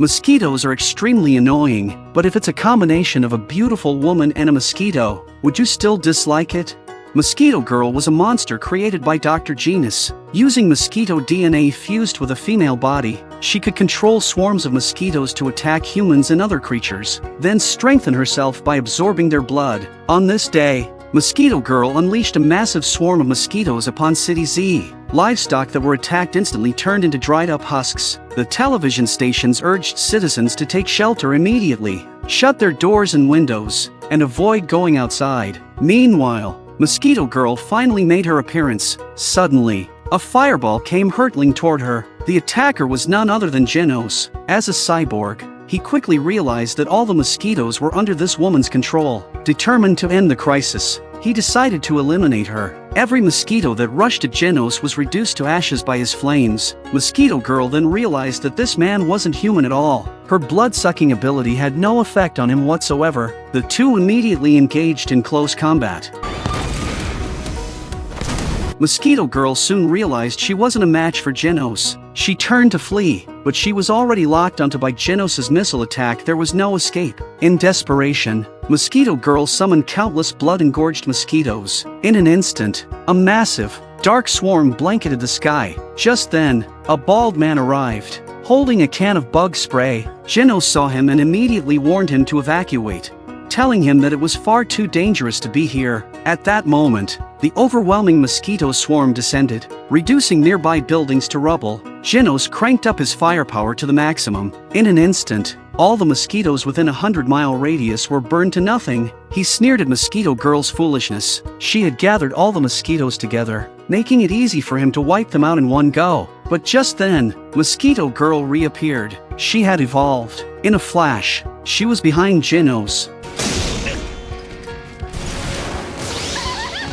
Mosquitoes are extremely annoying, but if it's a combination of a beautiful woman and a mosquito, would you still dislike it? Mosquito Girl was a monster created by Dr. Genus. Using mosquito DNA fused with a female body, she could control swarms of mosquitoes to attack humans and other creatures, then strengthen herself by absorbing their blood. On this day, Mosquito Girl unleashed a massive swarm of mosquitoes upon City Z. Livestock that were attacked instantly turned into dried-up husks. The television stations urged citizens to take shelter immediately, shut their doors and windows, and avoid going outside. Meanwhile, Mosquito Girl finally made her appearance. Suddenly, a fireball came hurtling toward her. The attacker was none other than Genos. As a cyborg, he quickly realized that all the mosquitoes were under this woman's control. Determined to end the crisis, he decided to eliminate her. Every mosquito that rushed at Genos was reduced to ashes by his flames. Mosquito Girl then realized that this man wasn't human at all. Her blood-sucking ability had no effect on him whatsoever. The two immediately engaged in close combat. Mosquito Girl soon realized she wasn't a match for Genos. She turned to flee, but she was already locked onto by Genos' missile attack. There was no escape. In desperation, Mosquito Girl summoned countless blood-engorged mosquitoes. In an instant, a massive, dark swarm blanketed the sky. Just then, a bald man arrived, holding a can of bug spray. Genos saw him and immediately warned him to evacuate, telling him that it was far too dangerous to be here. At that moment, the overwhelming mosquito swarm descended, reducing nearby buildings to rubble. Genos cranked up his firepower to the maximum. In an instant, all the mosquitoes within a 100-mile radius were burned to nothing. He sneered at Mosquito Girl's foolishness. She had gathered all the mosquitoes together, making it easy for him to wipe them out in one go. But just then, Mosquito Girl reappeared. She had evolved. In a flash, she was behind Genos.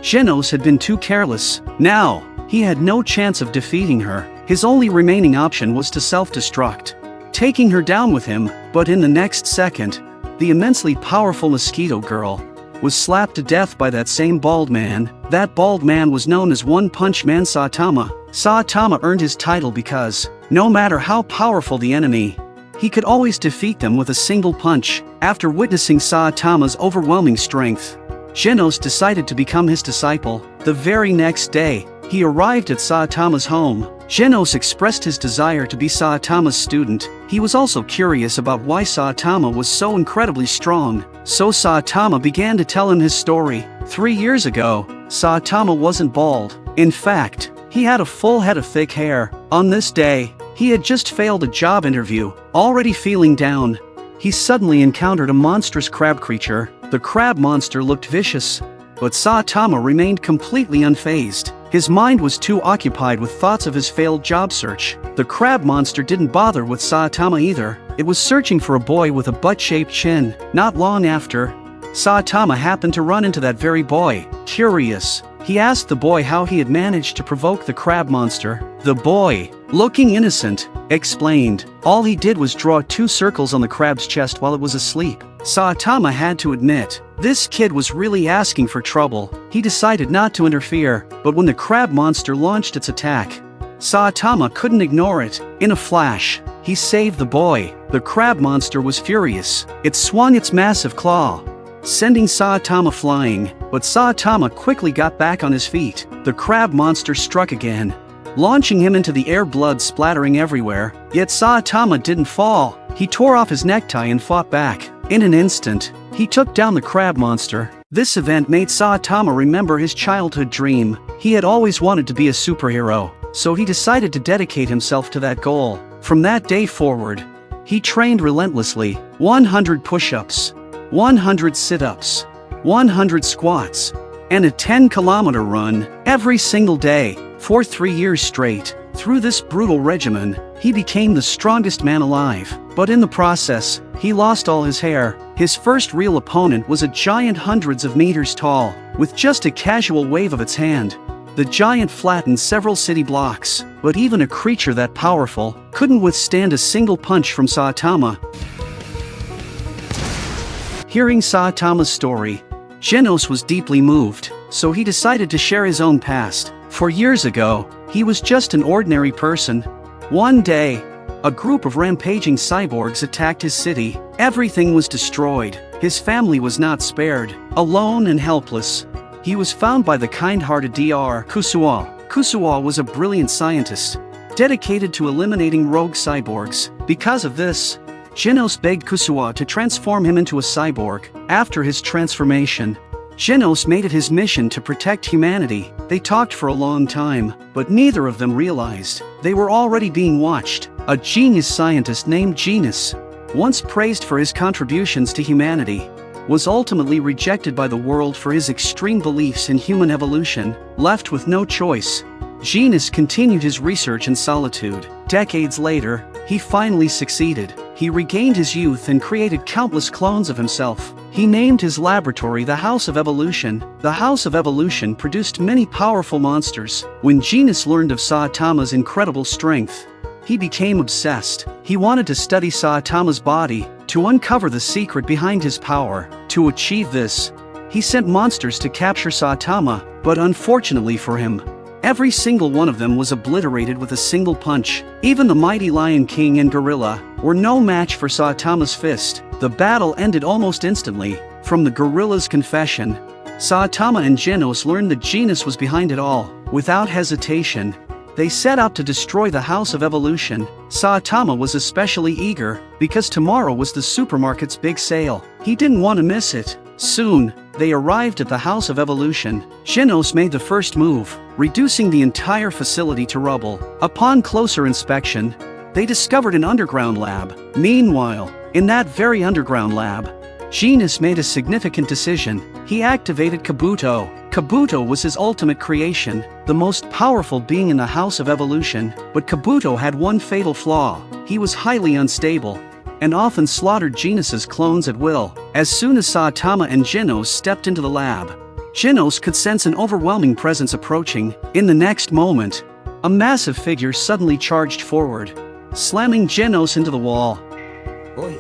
Genos had been too careless. Now, he had no chance of defeating her. His only remaining option was to self-destruct, taking her down with him. But in the next second, the immensely powerful Mosquito Girl was slapped to death by that same bald man. That bald man was known as One Punch Man Saitama. Saitama earned his title because, no matter how powerful the enemy, he could always defeat them with a single punch. After witnessing Saitama's overwhelming strength, Genos decided to become his disciple. The very next day, he arrived at Saitama's home. Genos expressed his desire to be Saitama's student. He was also curious about why Saitama was so incredibly strong. So Saitama began to tell him his story. 3 years ago, Saitama wasn't bald. In fact, he had a full head of thick hair. On this day, he had just failed a job interview. Already feeling down, he suddenly encountered a monstrous crab creature. The crab monster looked vicious, but Saitama remained completely unfazed. His mind was too occupied with thoughts of his failed job search. The crab monster didn't bother with Saitama either. It was searching for a boy with a butt-shaped chin. Not long after, Saitama happened to run into that very boy. Curious, he asked the boy how he had managed to provoke the crab monster. The boy, looking innocent, explained, all he did was draw 2 circles on the crab's chest while it was asleep. Saitama had to admit, this kid was really asking for trouble. He decided not to interfere, but when the crab monster launched its attack, Saitama couldn't ignore it. In a flash, he saved the boy. The crab monster was furious. It swung its massive claw, sending Saitama flying, but Saitama quickly got back on his feet. The crab monster struck again, launching him into the air, blood splattering everywhere. Yet Saitama didn't fall. He tore off his necktie and fought back. In an instant, he took down the crab monster. This event made Saitama remember his childhood dream. He had always wanted to be a superhero, so he decided to dedicate himself to that goal. From that day forward, he trained relentlessly. 100 push-ups, 100 sit-ups, 100 squats, and a 10-kilometer run every single day for 3 years straight. Through this brutal regimen, he became the strongest man alive. But in the process, he lost all his hair. His first real opponent was a giant hundreds of meters tall. With just a casual wave of its hand, the giant flattened several city blocks. But even a creature that powerful couldn't withstand a single punch from Saitama. Hearing Saitama's story, Genos was deeply moved, so he decided to share his own past. For years ago, he was just an ordinary person. One day, a group of rampaging cyborgs attacked his city. Everything was destroyed. His family was not spared. Alone and helpless, he was found by the kind-hearted Dr. Kusuo. Kusuo was a brilliant scientist, dedicated to eliminating rogue cyborgs. Because of this, Genos begged Kusuo to transform him into a cyborg. After his transformation, Genos made it his mission to protect humanity. They talked for a long time, but neither of them realized they were already being watched. A genius scientist named Genos, once praised for his contributions to humanity, was ultimately rejected by the world for his extreme beliefs in human evolution. Left with no choice, Genos continued his research in solitude. Decades later, he finally succeeded. He regained his youth and created countless clones of himself. He named his laboratory the House of Evolution. The House of Evolution produced many powerful monsters. When Genos learned of Saitama's incredible strength, he became obsessed. He wanted to study Saitama's body, to uncover the secret behind his power. To achieve this, he sent monsters to capture Saitama, but unfortunately for him, every single one of them was obliterated with a single punch. Even the mighty Lion King and Gorilla were no match for Saitama's fist. The battle ended almost instantly. From the gorilla's confession, Saitama and Genos learned that Genos was behind it all. Without hesitation, they set out to destroy the House of Evolution. Saitama was especially eager, because tomorrow was the supermarket's big sale. He didn't want to miss it. Soon, they arrived at the House of Evolution. Genos made the first move, reducing the entire facility to rubble. Upon closer inspection, they discovered an underground lab. Meanwhile, in that very underground lab, Genos made a significant decision. He activated Kabuto. Kabuto was his ultimate creation, the most powerful being in the House of Evolution. But Kabuto had one fatal flaw. He was highly unstable, and often slaughtered Genos' clones at will. As soon as Saitama and Genos stepped into the lab, Genos could sense an overwhelming presence approaching. In the next moment, a massive figure suddenly charged forward, slamming Genos into the wall. Oi.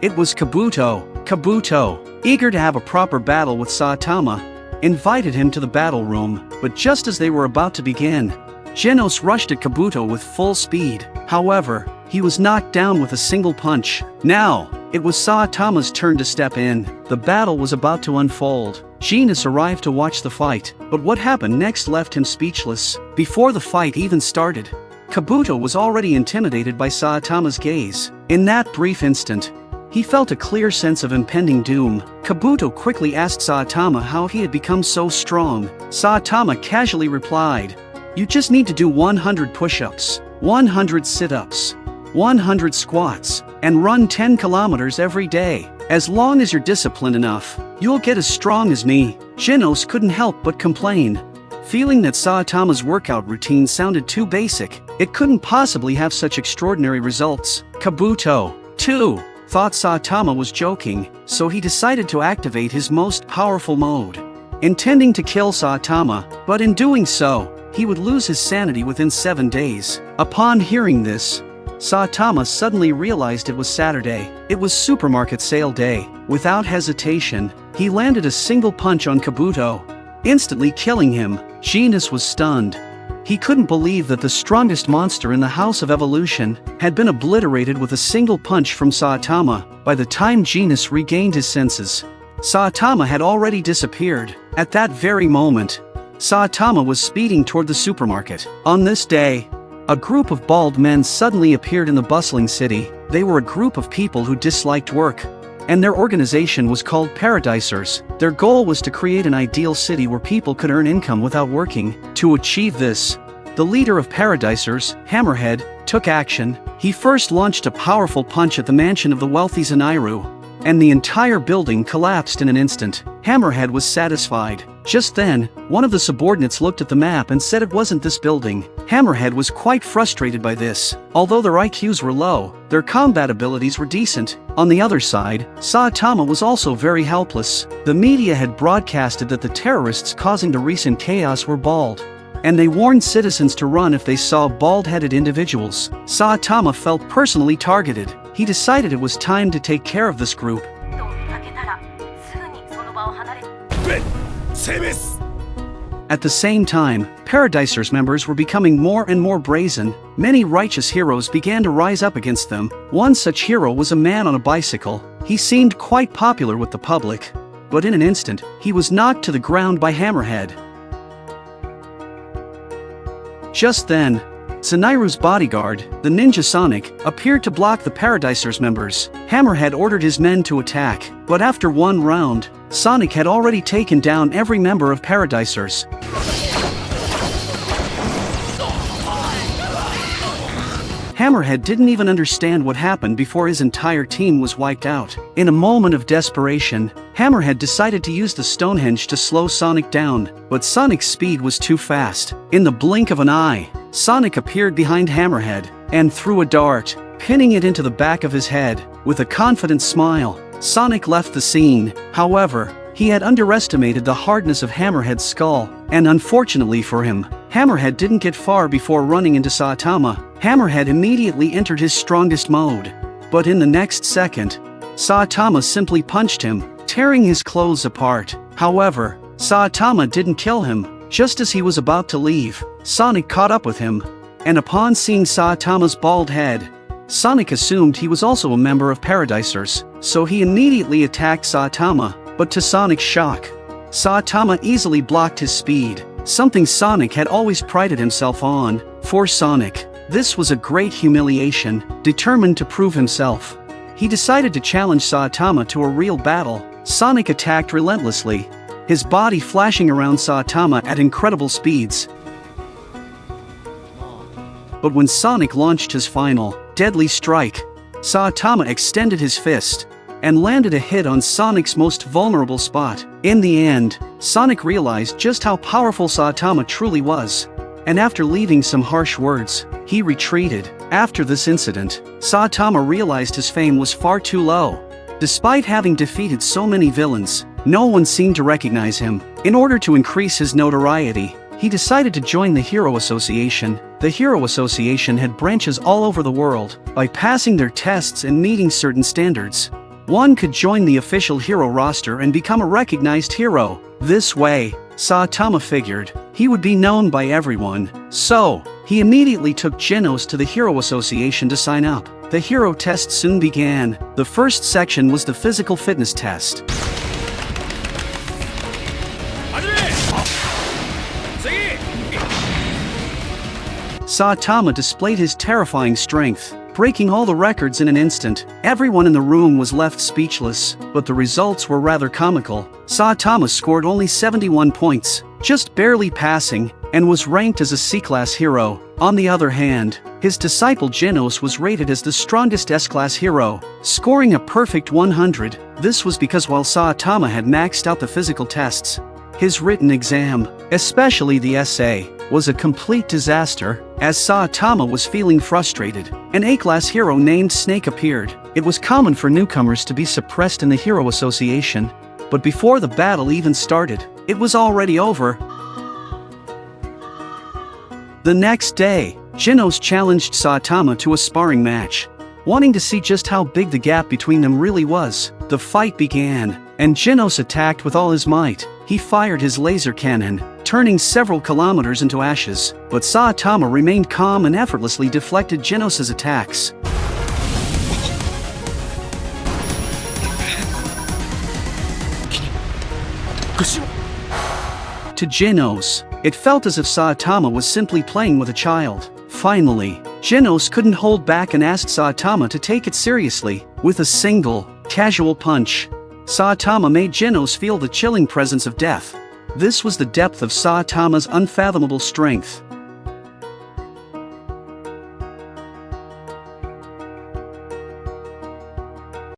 It was Kabuto. Kabuto, eager to have a proper battle with Saitama, invited him to the battle room. But just as they were about to begin, Genos rushed at Kabuto with full speed. However, he was knocked down with a single punch. Now, it was Saitama's turn to step in. The battle was about to unfold. Genos arrived to watch the fight, but what happened next left him speechless. Before the fight even started, Kabuto was already intimidated by Saitama's gaze. In that brief instant, he felt a clear sense of impending doom. Kabuto quickly asked Saitama how he had become so strong. Saitama casually replied, "You just need to do 100 push-ups, 100 sit-ups, 100 squats, and run 10 kilometers every day. As long as you're disciplined enough, you'll get as strong as me." Genos couldn't help but complain, feeling that Saitama's workout routine sounded too basic. It couldn't possibly have such extraordinary results. Kabuto, too, thought Saitama was joking, so he decided to activate his most powerful mode, intending to kill Saitama, but in doing so, he would lose his sanity within 7 days. Upon hearing this, Saitama suddenly realized it was Saturday. It was supermarket sale day. Without hesitation, he landed a single punch on Kabuto, instantly killing him. Genos was stunned. He couldn't believe that the strongest monster in the House of Evolution had been obliterated with a single punch from Saitama. By the time Genos regained his senses, Saitama had already disappeared. At that very moment, Saitama was speeding toward the supermarket. On this day, a group of bald men suddenly appeared in the bustling city. They were a group of people who disliked work, and their organization was called Paradisers. Their goal was to create an ideal city where people could earn income without working. To achieve this, the leader of Paradisers, Hammerhead, took action. He first launched a powerful punch at the mansion of the wealthy Zanairu, and the entire building collapsed in an instant. Hammerhead was satisfied. Just then, one of the subordinates looked at the map and said it wasn't this building. Hammerhead was quite frustrated by this. Although their IQs were low, their combat abilities were decent. On the other side, Saitama was also very helpless. The media had broadcasted that the terrorists causing the recent chaos were bald, and they warned citizens to run if they saw bald-headed individuals. Saitama felt personally targeted. He decided it was time to take care of this group. At the same time, Paradisers members were becoming more and more brazen. Many righteous heroes began to rise up against them. One such hero was a man on a bicycle. He seemed quite popular with the public. But in an instant, he was knocked to the ground by Hammerhead. Just then, Zenairu's bodyguard, the ninja Sonic, appeared to block the Paradisers members. Hammerhead ordered his men to attack, but after one round, Sonic had already taken down every member of Paradisers. Hammerhead didn't even understand what happened before his entire team was wiped out. In a moment of desperation, Hammerhead decided to use the Stonehenge to slow Sonic down, but Sonic's speed was too fast. In the blink of an eye, Sonic appeared behind Hammerhead and threw a dart, pinning it into the back of his head. With a confident smile, Sonic left the scene. However, he had underestimated the hardness of Hammerhead's skull, and unfortunately for him, Hammerhead didn't get far before running into Saitama. Hammerhead immediately entered his strongest mode. But in the next second, Saitama simply punched him, tearing his clothes apart. However, Saitama didn't kill him. Just as he was about to leave, Sonic caught up with him, and upon seeing Saitama's bald head, Sonic assumed he was also a member of Paradisers, so he immediately attacked Saitama, but to Sonic's shock, Saitama easily blocked his speed, something Sonic had always prided himself on. For Sonic, this was a great humiliation. Determined to prove himself, he decided to challenge Saitama to a real battle. Sonic attacked relentlessly, his body flashing around Saitama at incredible speeds. But when Sonic launched his final, deadly strike, Saitama extended his fist and landed a hit on Sonic's most vulnerable spot. In the end, Sonic realized just how powerful Saitama truly was, and after leaving some harsh words, he retreated. After this incident, Saitama realized his fame was far too low. Despite having defeated so many villains, no one seemed to recognize him. In order to increase his notoriety, he decided to join the Hero Association. The Hero Association had branches all over the world. By passing their tests and meeting certain standards, one could join the official hero roster and become a recognized hero. This way, Saitama figured, he would be known by everyone. So, he immediately took Genos to the Hero Association to sign up. The hero test soon began. The first section was the physical fitness test. Saitama displayed his terrifying strength, breaking all the records in an instant. Everyone in the room was left speechless, but the results were rather comical. Saitama scored only 71 points, just barely passing, and was ranked as a C-class hero. On the other hand, his disciple Genos was rated as the strongest S-class hero, scoring a perfect 100. This was because while Saitama had maxed out the physical tests, his written exam, especially the essay, was a complete disaster. As Saitama was feeling frustrated, an A-class hero named Snake appeared. It was common for newcomers to be suppressed in the Hero Association, but before the battle even started, it was already over. The next day, Genos challenged Saitama to a sparring match. Wanting to see just how big the gap between them really was, the fight began, and Genos attacked with all his might. He fired his laser cannon, turning several kilometers into ashes, but Saitama remained calm and effortlessly deflected Genos' attacks. To Genos, it felt as if Saitama was simply playing with a child. Finally, Genos couldn't hold back and asked Saitama to take it seriously. With a single, casual punch, Saitama made Genos feel the chilling presence of death. This was the depth of Saitama's unfathomable strength.